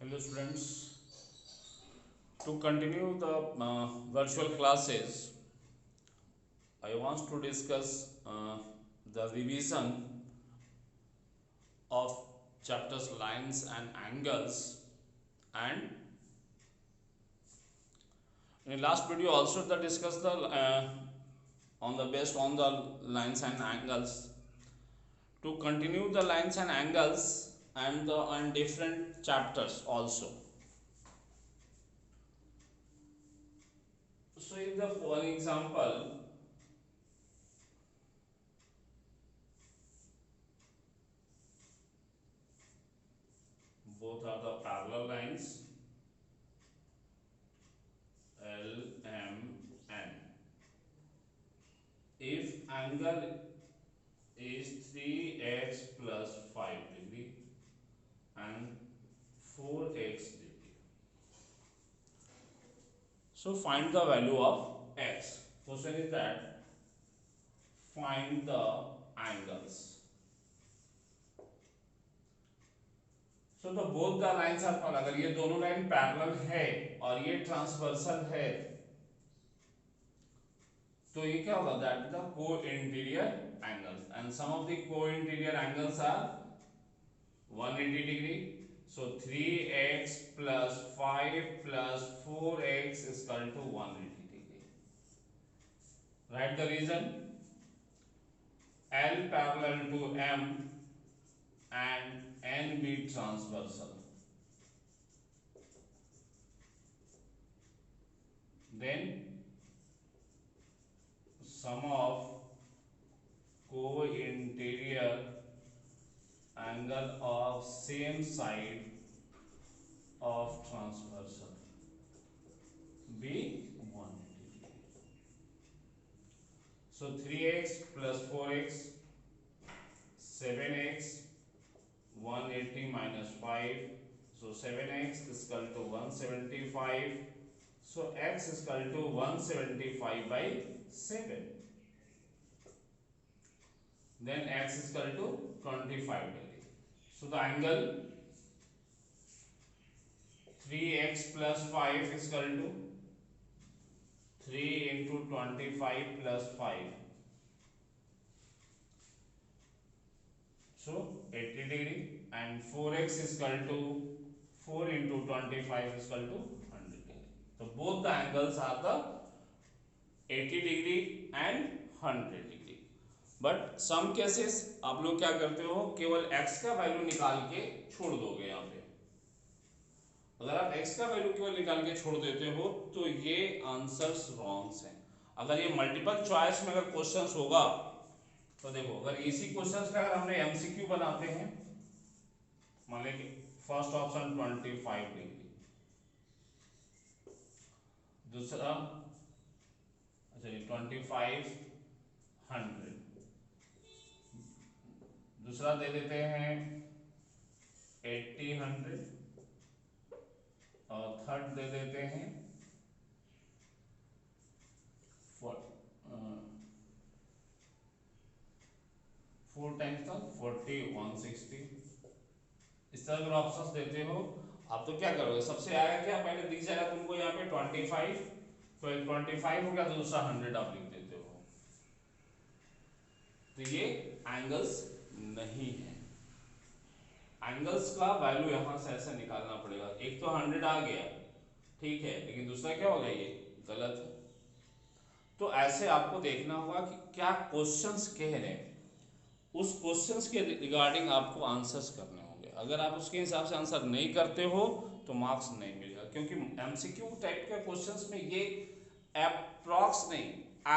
Hello students, to continue the virtual classes, I want to discuss the revision of chapters lines and angles, and in last video also the discuss the on the based on the lines and angles. To continue the lines and angles and the on different chapters also. So in the for example, both are the parallel lines L, M, N. If angle is 3x plus 5 degree and 4x degree, so find the value of x. Question is that find the angles. So the both the lines are parallel. अगर ये दोनों line parallel है और ये transversal है तो ये क्या होगा? That the co-interior angles, and sum of the co-interior angles are 180 degree. So 3x plus 5 plus 4x is equal to 180 degree. Write the reason. L parallel to M and N be transversal. Then sum of co-interior angle of same side of transversal be 180 degree. So 3x plus 4x, 7x, 180 minus 5, so 7x is equal to 175. So x is equal to 175 by 7. Then x is equal to 25 degree. So the angle 3x plus 5 is equal to 3 into 25 plus 5. So 80 degree, and 4x is equal to 4 into 25 is equal to 100 degree. So both the angles are the 80 degree and 100 degree. But some cases आप लोग क्या करते हो, केवल x का value निकाल के छोड़ दोगे। यहाँ पे अगर आप x का वैल्यू केवल निकाल के छोड़ देते हो तो ये आंसर्स रॉन्ग्स हैं। अगर ये मल्टीपल चॉइस में अगर क्वेश्चंस होगा तो देखो, अगर इसी क्वेश्चंस का अगर हमने एमसीक्यू बनाते हैं, मान लीजिए फर्स्ट ऑप्शन 25 डिग्री, दूसरा अच्छा 25 100, दूसरा दे देते हैं 80 100, और थर्ड दे देते हैं 4 टाइम्स का 40 160। इस तरह अगर ऑप्शंस देते हो आप तो क्या करोगे, सबसे आएगा क्या, पहले दिख जाएगा तुमको यहाँ पे 25, तो 25 हो गया तो दूसरा 100 आप लिख देते हो। तो ये एंगल्स नहीं है। एंगल्स का वैल्यू यहां से ऐसे निकालना पड़ेगा। एक तो 100 आ गया, ठीक है, लेकिन दूसरा क्या होगा, ये गलत है। तो ऐसे आपको देखना होगा कि क्या क्वेश्चंस कह रहे हैं, उस क्वेश्चंस के रिगार्डिंग आपको आंसर्स करने होंगे। अगर आप उसके हिसाब से आंसर नहीं करते हो तो मार्क्स नहीं मिलेगा, क्योंकि एमसीक्यू टाइप के क्वेश्चंस में ये अप्रॉक्स नहीं,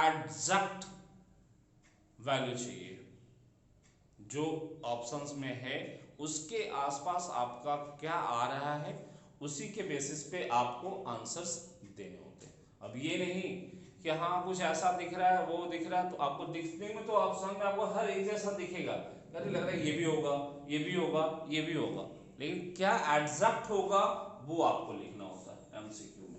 एग्जैक्ट वैल्यू चाहिए। जो ऑप्शंस में है उसके आसपास आपका क्या आ रहा है, उसी के बेसिस पे आपको आंसर्स देने होते हैं। अब ये नहीं कि हाँ कुछ ऐसा दिख रहा है वो दिख रहा है, तो आपको दिखने में तो ऑप्शन में आपको हर एक जैसा दिखेगा, कभी लग रहा है ये भी होगा ये भी होगा ये भी होगा, लेकिन क्या एग्जैक्ट होगा वो आपको लिखना होता है एमसीक्यू में।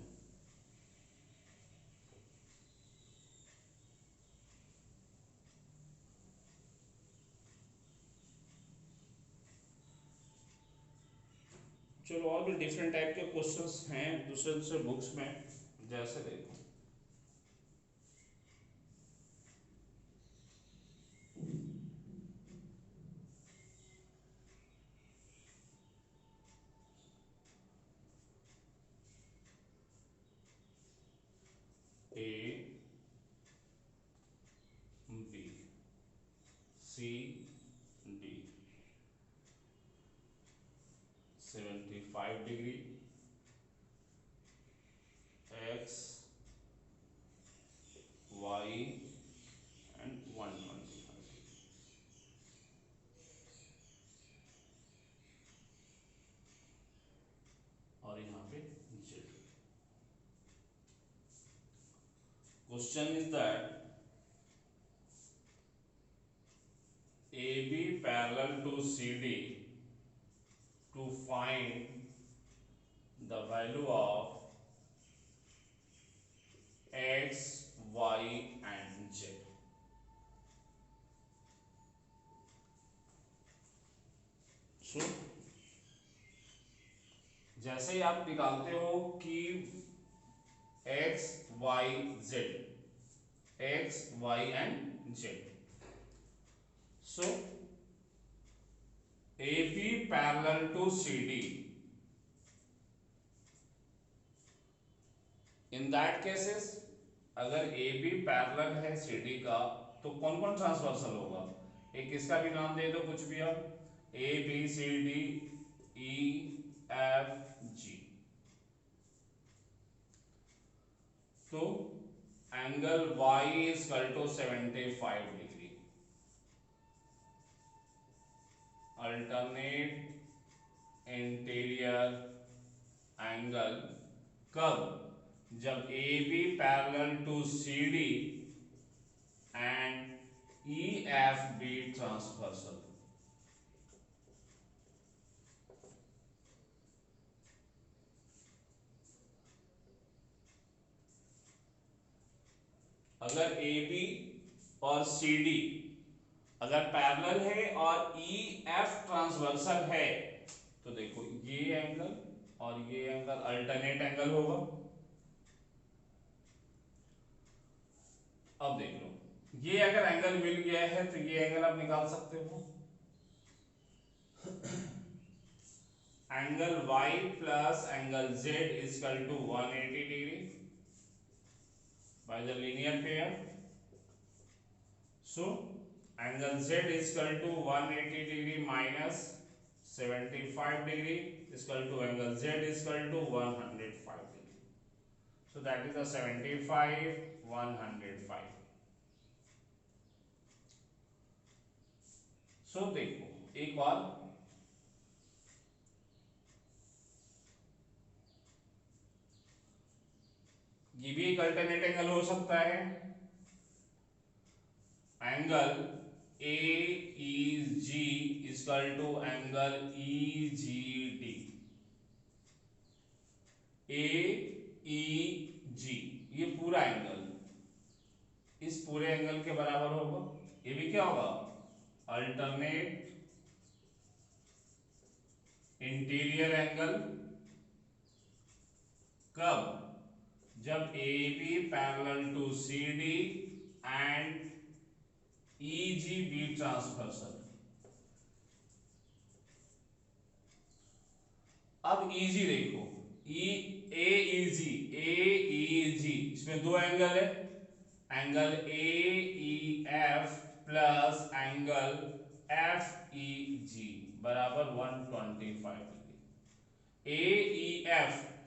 चलो और भी डिफरेंट टाइप के क्वेश्चंस हैं दूसरे दूसरे बुक्स में, जैसे देखो A B C D 75 degree X Y and 125 और यहाँ पे Z. Question is that AB parallel to CD to find the value of x, y and z। So जैसे ही आप निकालते हो कि x, y, z, x, y and z, so AB parallel to CD, in that cases अगर AB parallel है CD का तो कौन कौन ट्रांसवर्सल होगा, एक इसका भी नाम दे दो कुछ भी आप, A B C D E F G। तो angle Y is equal to 75 degree, alternate interior angle कब, जब AB parallel to CD and EFB transversal. अगर AB और CD अगर पैरेलल है और EF ट्रांसवर्सल है तो देखो ये एंगल और ये एंगल अल्टरनेट एंगल होगा। अब देख लो ये अगर एंगल मिल गया है तो ये एंगल आप निकाल सकते हो, angle Y plus angle Z is equal to 180 degree by the linear pair. So angle Z is equal to 180 degree minus 75 degree is equal to angle Z is equal to 105 degree. So that is the 75, 105. So देखो एक और ये भी एक alternate angle हो सकता है, angle AEG is equal to angle EGD। AEG ये पूरा एंगल इस पूरे एंगल के बराबर होगा, ये भी क्या होगा अल्टरनेट इंटीरियर एंगल कब, जब AB parallel to CD and EGB transversal. अब EG देखो AEG इसमें दो एंगल है, angle AEF plus angle FEG बराबर 125 degree.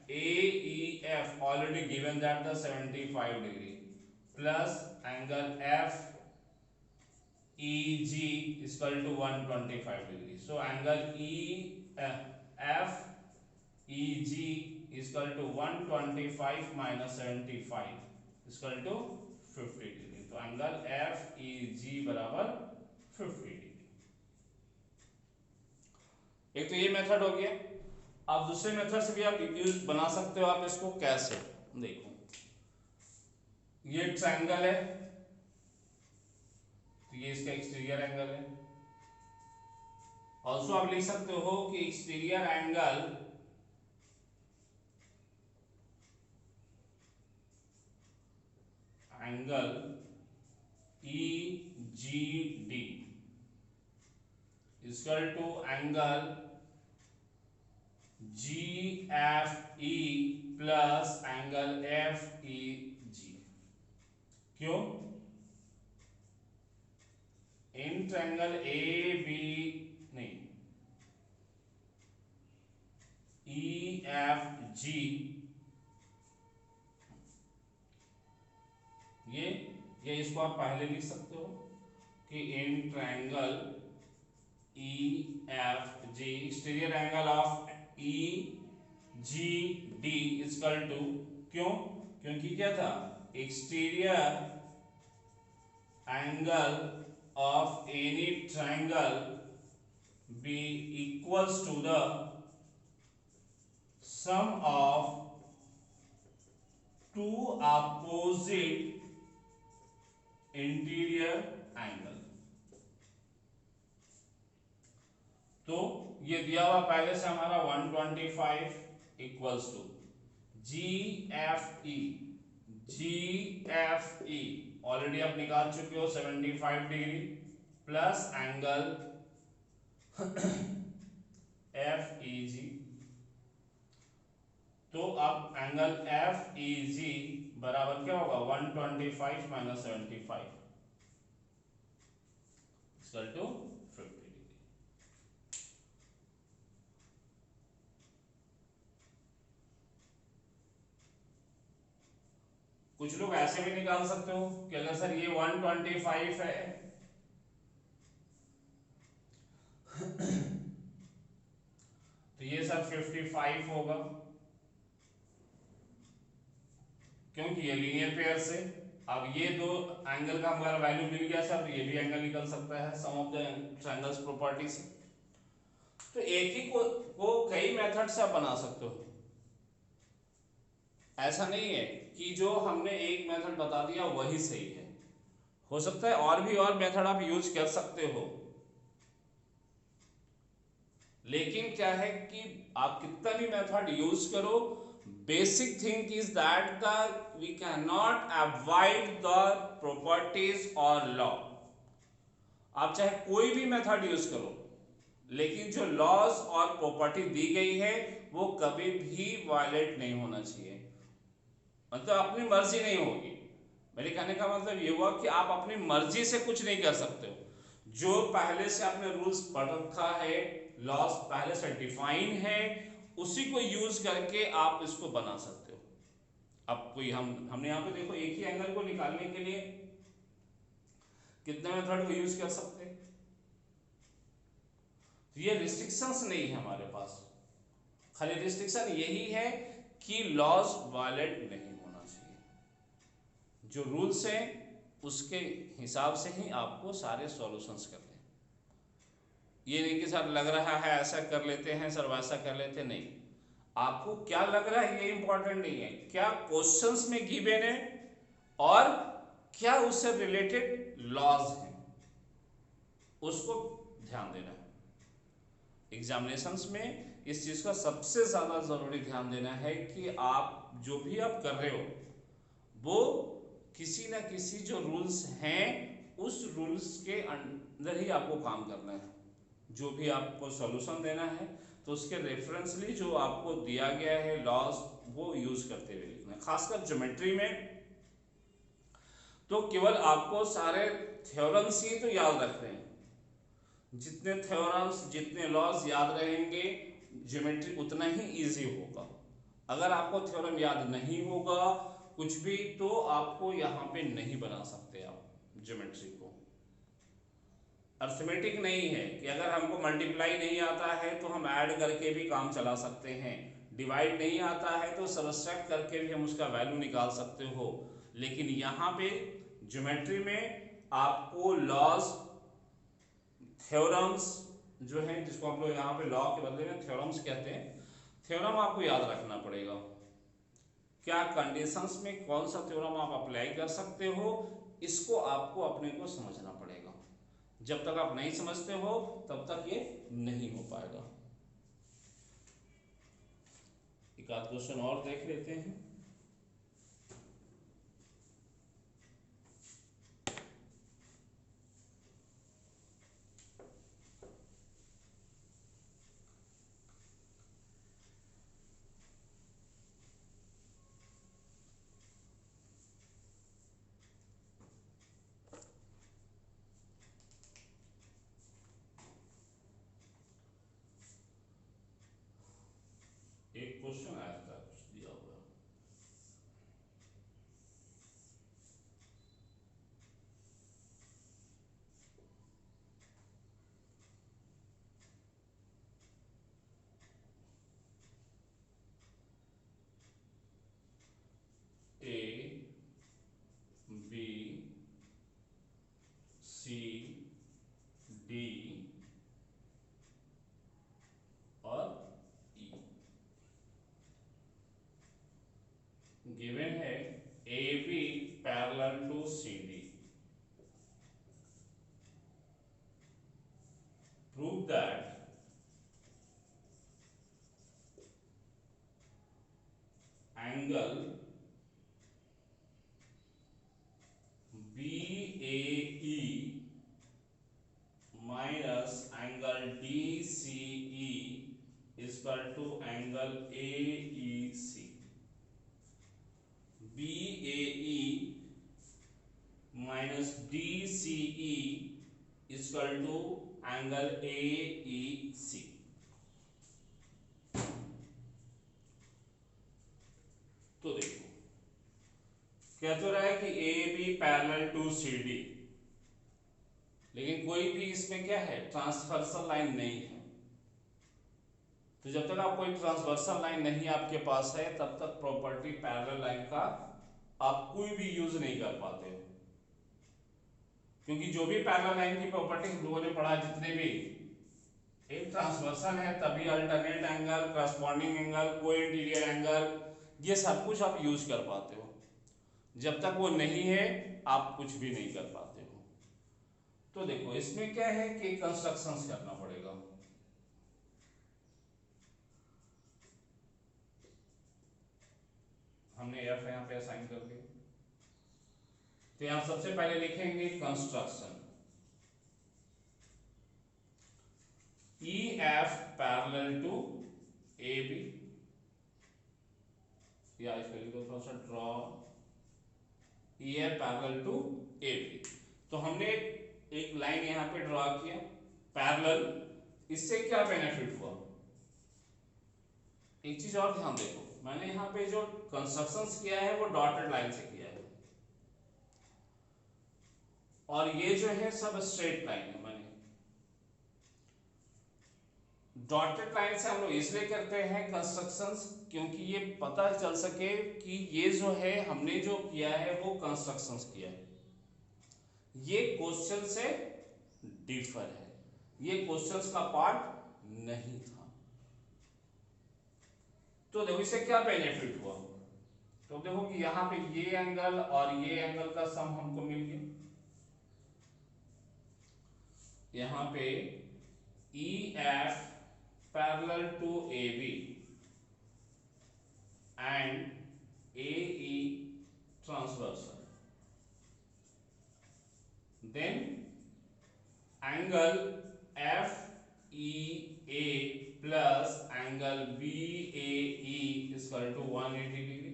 AEF already given that the 75 degree plus angle FEG is equal to 125 degree। So angle FEG is equal to 125 minus 75 is equal to 50 degree। तो angle FEG बराबर 50 degree. एक तो ये method हो गया। अब दूसरे मेथड से भी आप यूज बना सकते हो, आप इसको कैसे देखो, ये ट्रायंगल है तो ये इसका एक्सटीरियर एंगल है। ऑल्सो आप लिख सकते हो कि exterior angle angle E G D equal to angle G F E plus angle F E G. क्यों? इन ट्रायंगल ए बी नहीं ई एफ जी ये इसको आप पहले लिख सकते हो कि इन triangle E F G exterior angle of E G D equal to, क्यों? क्योंकि क्या था, exterior angle of any triangle be equals to the sum of two opposite interior angle। तो ये दिया हुआ पहले से हमारा 125 equals to G F E already आप निकाल चुके हो 75 degree plus angle F E G. तो अब एंगल एफ ई जी बराबर क्या होगा 125 माइनस 75 इक्वल टू 50 डिग्री। कुछ लोग ऐसे भी निकाल सकते हो कि अगर सर ये 125 है तो ये सर 55 होगा, क्योंकि ये लीनियर पेयर से। अब ये दो एंगल का हमारा वैल्यू मिल गया सर, ये भी एंगल निकल सकता है सम ऑफ द ट्रायंगल्स प्रॉपर्टी से। तो एक ही को कई मेथड से आप बना सकते हो। ऐसा नहीं है कि जो हमने एक मेथड बता दिया वही सही है, हो सकता है और भी और मेथड आप यूज कर सकते हो। लेकिन क्या है कि आप कितना भी मेथड यूज करो, basic thing is that we can not avoid the properties और लॉ। आप चाहे कोई भी मेथड यूज करो, लेकिन जो लॉज और प्रॉपर्टी दी गई है वो कभी भी वायलेट नहीं होना चाहिए, मतलब अपनी मर्जी नहीं होगी। मेरे कहने का मतलब ये हुआ कि आप अपनी मर्जी से कुछ नहीं कर सकते हो। जो पहले से आपने रूल्स पढ़ रखा है, लॉज पहले से डिफाइन है, उसी को यूज करके आप इसको बना सकते हो। अब कोई हमने यहाँ पे देखो एक ही एंगल को निकालने के लिए कितने मेथड को यूज कर सकते हैं। तो ये रिस्ट्रिक्शंस नहीं है हमारे पास, खाली रिस्ट्रिक्शन यही है कि लॉज वायलेट नहीं होना चाहिए। जो रूल्स हैं उसके हिसाब से ही आपको सारे सॉल्यूशंस करने हैं। ये नहीं कि सर लग रहा है ऐसा कर लेते हैं, सर वैसा कर लेते हैं, नहीं। आपको क्या लग रहा है ये इंपॉर्टेंट नहीं है, क्या क्वेश्चंस में गिवन है और क्या उससे रिलेटेड लॉज हैं, उसको ध्यान देना है। एग्जामिनेशंस में इस चीज का सबसे ज्यादा जरूरी ध्यान देना है कि आप जो भी आप कर रहे हो वो किसी ना किसी जो रूल्स हैं उस रूल्स के अंदर ही आपको काम करना है। जो भी आपको सॉल्यूशन देना है तो उसके रेफरेंसली जो आपको दिया गया है लॉज वो यूज करते हुए लिखना है। खासकर ज्योमेट्री में तो केवल आपको सारे थ्योरम्स ही तो याद रखने हैं। जितने थ्योरम्स जितने लॉज याद रहेंगे ज्योमेट्री उतना ही इजी होगा। अगर आपको थ्योरम याद नहीं होगा कुछ भी तो आपको यहाँ पे नहीं बना सकते आप ज्योमेट्री को। अर्थमेटिक नहीं है कि अगर हमको मल्टीप्लाई नहीं आता है तो हम ऐड करके भी काम चला सकते हैं, डिवाइड नहीं आता है तो सबट्रैक्ट करके भी हम उसका वैल्यू निकाल सकते हो। लेकिन यहाँ पे ज्योमेट्री में आपको लॉज थ्योरम्स जो है, जिसको हम लोग यहाँ पे लॉ के बदले में थ्योरम्स कहते हैं, थ्योरम आपको याद रखना पड़ेगा। क्या कंडीशंस में कौन सा थ्योरम आप अप्लाई कर सकते हो इसको आपको अपने को समझना पड़ेगा। जब तक आप नहीं समझते हो तब तक ये नहीं हो पाएगा। एक आध क्वेश्चन और देख लेते हैं। एक क्वेश्चन आया था कुछ दिया हुआ। ए बी सी डी और ई गिवन है। A B parallel to C D, prove that angle BAE minus angle DCE equal to angle AEC। BAE minus DCE equal to angle AEC। तो देखो क्या तो रहा है कि A B parallel to C D, लेकिन कोई भी इसमें क्या है, ट्रांसवर्सल लाइन नहीं है। तो जब तक आप कोई ट्रांसवर्सल लाइन नहीं आपके पास है तब तक प्रॉपर्टी पैरेलल लाइन का आप कोई भी यूज नहीं कर पाते हो, क्योंकि जो भी पैरेलल लाइन की प्रॉपर्टी हम लोगों ने पढ़ा, जितने भी, एक ट्रांसवर्सल है तभी alternate angle, corresponding angle, co-interior angle, ये सब कुछ आप यूज कर पाते हो। जब तक वो नहीं है आप कुछ भी नहीं कर पाते हो। तो देखो इसमें क्या है कि कंस्ट्रक्शंस करना पड़ेगा। हमने एफ यहां पे असाइन कर दिया, तो यहां सबसे पहले लिखेंगे construction. E F parallel to A B, या इसको लिख दो थोड़ा सा, draw E F parallel to A B. तो हमने एक लाइन यहां पे ड्रॉ किया पैरेलल, इससे क्या बेनिफिट हुआ, एक चीज और ध्यान देखो, मैंने यहां पे जो कंस्ट्रक्शंस किया है वो डॉटेड लाइन से किया है, और ये जो है सब स्ट्रेट लाइन है। मैंने डॉटेड लाइन से हम लोग इसलिए करते हैं कंस्ट्रक्शंस, क्योंकि ये पता चल सके कि ये जो है हमने जो किया है वो कंस्ट्रक्शंस किया है, ये क्वेश्चन से डिफर है, ये क्वेश्चंस का पार्ट नहीं था। तो देखो इससे क्या बेनिफिट हुआ, तो देखो कि यहां पे ये एंगल और ये एंगल का सम हमको मिल गया। यहां पे E F parallel to A B and A E transversal, then angle F E A plus angle B A E equal to 180 degree,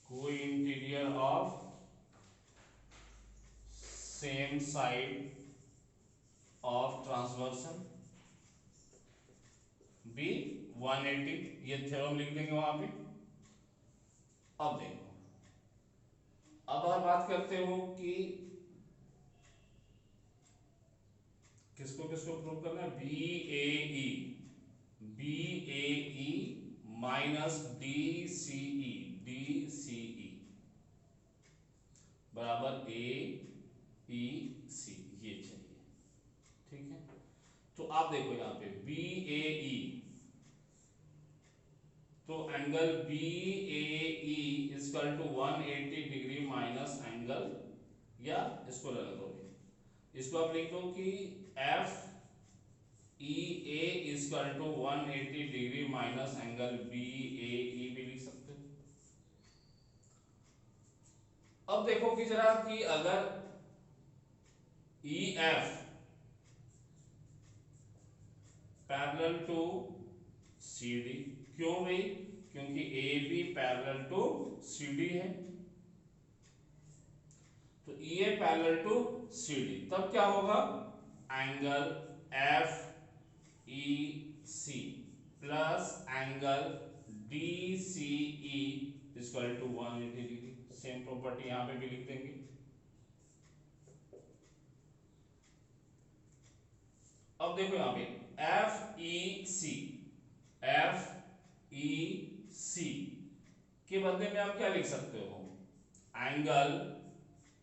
co-interior of same side of transversal B 180, ये theorem लिख देंगे वहां पे। अब देखो, अब आप बात करते हो कि किसको किसको प्रूव करना है, B A E minus D C ई बराबर ए ई सी, ये चाहिए, ठीक है। तो आप देखो यहां पे बी ए ई, तो angle B A E equal to 180 degree minus angle, या इसको रहने दो, इसको आप लिख दो कि F E A equal to 180 degree minus angle B A E भी लिख सकते हो। अब देखो कि जरा कि अगर E F parallel to C D, क्यों भाई, क्योंकि A B parallel to C D है, तो E A parallel to C D, तब क्या होगा, angle F E plus angle DCE equal to 180 degree. Same property यहां पे भी लिख देंगे। अब देखो यहां पे FEC के बदले में आप क्या लिख सकते हो, angle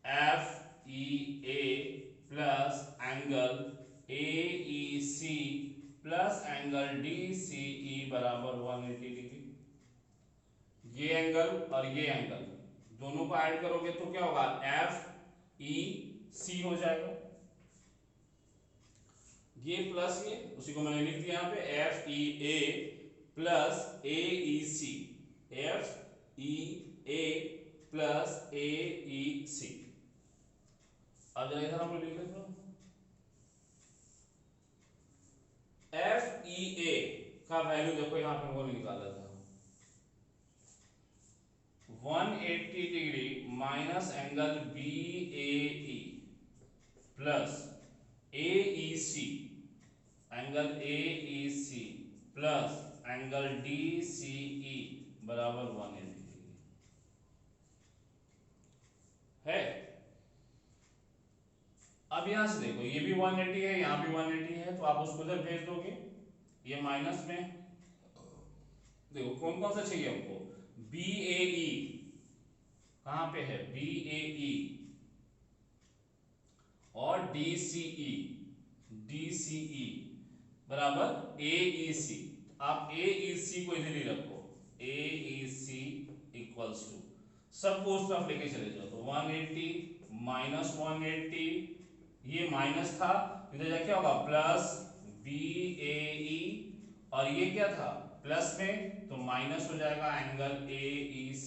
FEA plus angle AEC plus angle DCE बराबर 180 डिग्री। ये एंगल और ये एंगल दोनों को ऐड करोगे तो क्या होगा, FEC हो जाएगा। ये प्लस ये उसी को मैंने लिख दिया यहाँ पे FEA plus AEC, FEA plus AEC। अब जरा इधर हम लोग लिख लेते हैं, FEA का वैल्यू देखो यहाँ पे वो निकाला था 180 degree minus angle BAE plus AEC angle AEC plus angle DCE बराबर 180 डिग्री है। अब यहां से देखो ये भी 180 है, यहां भी 180 है, तो आप उसको उधर भेज दोगे। ये माइनस में देखो कौन कौन सा चाहिए हमको, BAE कहां पे है, BAE और DCE बराबर AEC। आप AEC को इधर ही रखो, AEC इक्वल्स टू सब को उस तरफ लेके चले जाओ, तो 180 माइनस 180 ये माइनस था, इधर जाके क्या होगा प्लस BAE और ये क्या था प्लस में, तो माइनस हो जाएगा एंगल AEC।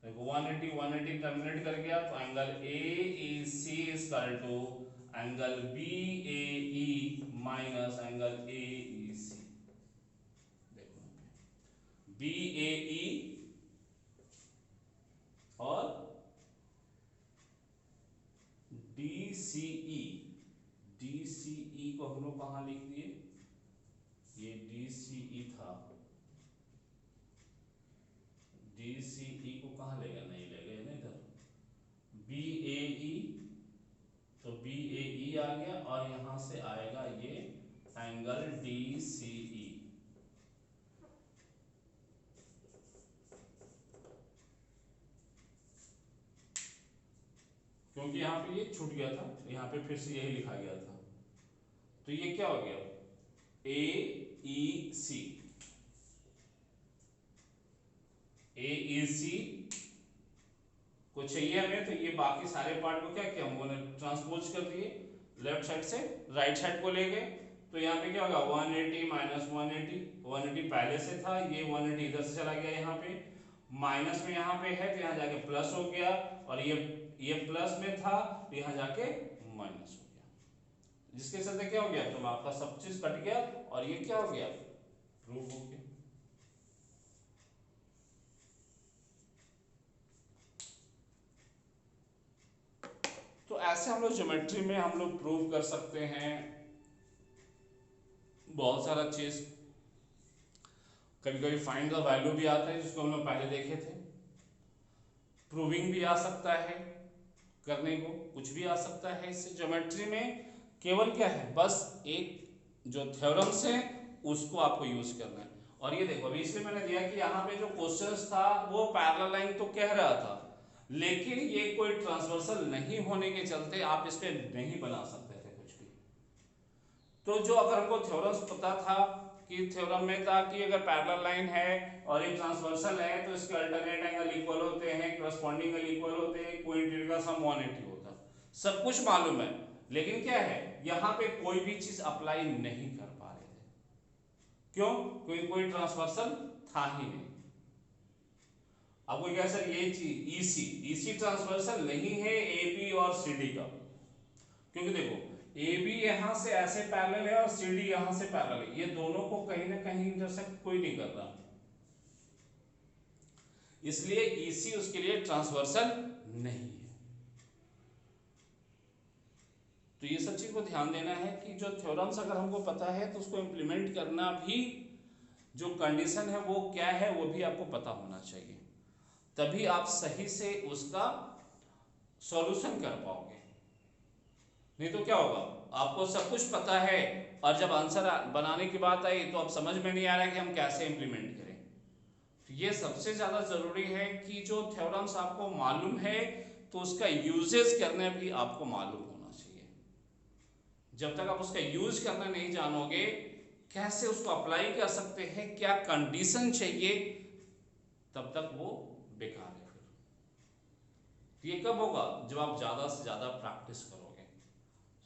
देखो 180 टर्मिनेट कर गया, तो angle AEC equal to angle BAE minus angle AEC। देखो BAE और DCE को हम लोग कहां लिख दिए, ये DCE था, DCE को कहां लेगा, नहीं ले गए ना इधर, BAE तो BAE आ गया और यहां से आएगा ये एंगल DCE। क्योंकि यहां पे ये छूट गया था, यहां पे फिर से यही लिखा गया था, तो ये क्या हो गया AEC को चाहिए हमें, तो ये बाकी सारे पार्ट को क्या किया हम लोगों ने ट्रांसपोज कर दिए, लेफ्ट साइड से राइट साइड को ले गए। तो यहाँ पे क्या होगा 180 माइनस 180 पहले से था, ये 180 इधर से चला गया, यहाँ पे माइनस में यहाँ पे है तो यहाँ जाके प्लस हो गया, और ये प्लस में था तो यहाँ जाके माइनस हो गया, जिसके चलते क्या हो गया, तो आपका सब चीज कट गया और ये क्या हो गया प्रूव हो गया। तो ऐसे हम लोग ज्योमेट्री में हम लोग प्रूव कर सकते हैं बहुत सारा चीज। कभी कभी फाइंड द वैल्यू भी आता है, जिसको हम लोग पहले देखे थे, प्रूविंग भी आ सकता है, करने को कुछ भी आ सकता है। इससे ज्योमेट्री में केवल क्या है, बस एक जो थ्योरम्स है उसको आपको यूज करना है। और ये देखो अभी इसलिए मैंने दिया कि यहाँ पे जो क्वेश्चंस था वो पैरेलल लाइन तो कह रहा था, लेकिन ये कोई ट्रांसवर्सल नहीं होने के चलते आप इस पे नहीं बना सकते थे कुछ भी। तो जो अगर हमको थ्योरम्स पता था कि थ्योरम में था कि अगर पैरेलल लाइन है और एक ट्रांसवर्सल है तो इसके अल्टरनेट एंगल इक्वल होते हैं, करस्पॉन्डिंग एंगल इक्वल होते हैं, कोइंसिडेंट का सम 180 होता, सब कुछ मालूम है, लेकिन क्या है यहाँ पे कोई भी चीज अप्लाई नहीं कर पा रहे थे। क्यों? क्योंकि कोई ट्रांसवर्सल था ही नहीं। अब कोई कह सर ये चीज EC ट्रांसवर्सल नहीं है AB और CD का, क्योंकि देखो AB यहां से ऐसे पैरेलल है और CD यहां से पैरेलल है, ये दोनों को कहीं ना कहीं इंटरसेक्ट कोई नहीं कर रहा, इसलिए EC उसके लिए ट्रांसवर्सल नहीं है। तो ये सब चीज को ध्यान देना है कि जो थ्योरम्स अगर हमको पता है तो उसको इंप्लीमेंट करना भी जो कंडीशन है वो क्या है वो भी आपको पता होना चाहिए, तभी आप सही से उसका सॉल्यूशन कर पाओगे। नहीं तो क्या होगा, आपको सब कुछ पता है और जब आंसर बनाने की बात आई तो अब समझ में नहीं आ रहा है कि हम कैसे इंप्लीमेंट करें। तो ये सबसे ज़्यादा ज़रूरी है कि जो थ्योरम्स आपको मालूम है तो उसका यूजेस करना भी आपको मालूम होना चाहिए। जब तक आप उसका यूज करना नहीं जानोगे, कैसे उसको अप्लाई कर सकते हैं, क्या कंडीशन चाहिए, तब तक वो बेकार है। फिर ये कब होगा, जब आप ज़्यादा से ज़्यादा प्रैक्टिस करोगे।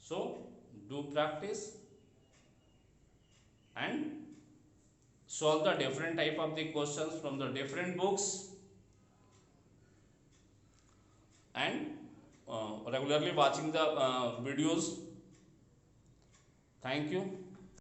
So do practice and solve the different type of the questions from the different books and regularly watching the videos. Thank you.